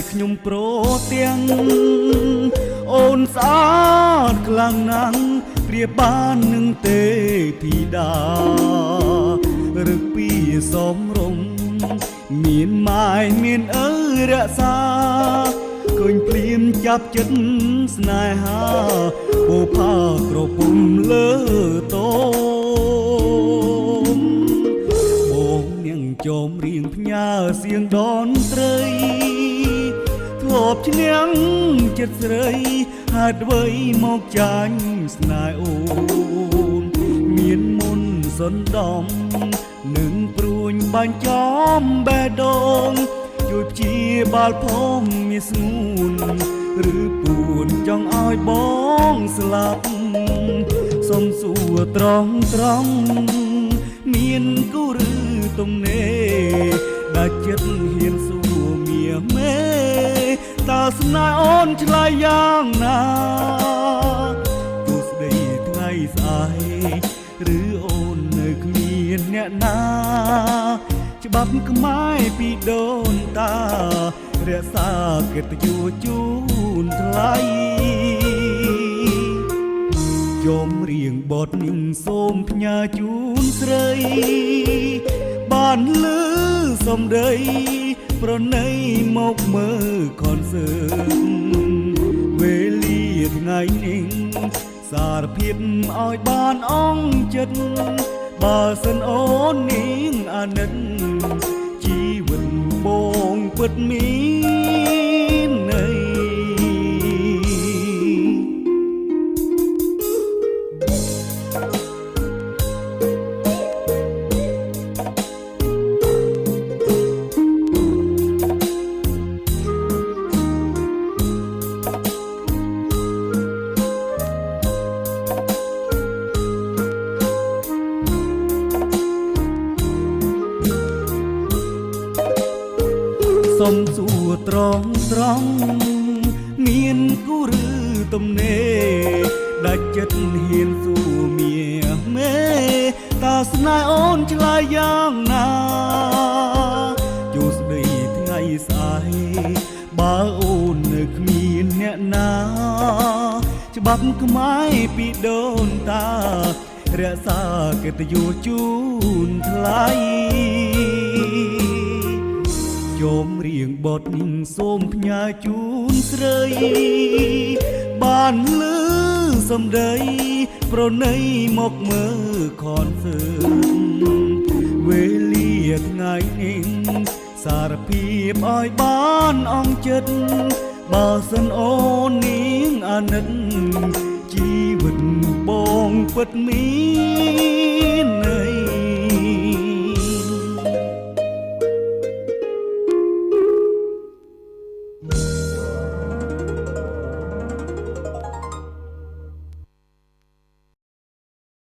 ខ្ញុំប្រទាំងអូនស្អាតខ្លាំងណាស់ព្រាបបាននឹងទេធីតារឹកពីសំរុំមានម៉ែមានឪរក្សាឃើញភ្លៀមចាប់ចិត្តស្នេហាពោផាក្រពុំលើតោបងនាងចោមរៀងផ្ញើសៀងដនត្រីធ្លាប់ឈ្នះចិត្តស្រីហេតុអ្វីមកចាញ់ស្នេហ៍អូនមានមុនសន្តំនឹងព្រួញបាញ់ចំបេះដូងជួយព្យាបាលផងមានស្ងួនឬពួនចង់ឲ្យបងស្លាប់សុំសួរត្រង់មានគូឬទំនេរដាច់ចិត្តហ៊ានសួរមៀមេតើស្នេហ៍អូនឆ្លើយយ៉ាងណាទោះស្ដីថ្ងៃស្អែកឬអូននៅគ្មានអ្នកណាច្បាប់ខ្មែរពីដូនតារក្សាកិត្តិយសជូនថ្លៃយមរៀងបទនឹងសូមផ្ញើជូនស្រីបានលឺសំដីប្រណីមកមើលខនសើតវេលាថ្ងៃនេះសារភាពឲ្យបានអងចិត្តបើសិនអូននាងអាណិតជីវិតបងពិតមានន័យសុំសួរត្រង់មានគូឬទំនេរដាច់ចិត្តហ៊ានសួរមៀមេតើស្នេហ៍អូនឆ្លើយយ៉ាងណាជួស្ដីថ្ងៃស្អែកបើអូននៅគ្មានអ្នកណាច្បាប់ខ្មែរពីដូនតារក្សាកិត្តិយសជូនថ្លៃយមរៀងបទនឹងសូមផ្ញើជូនស្រីបានលឺសំដីប្រណីមកមើលខនសើតវេលាថ្ងៃនេះសារភាពឲ្យបានអងចិត្តបើសិនអូននាងអាណិតជីវិតបងពិតមាន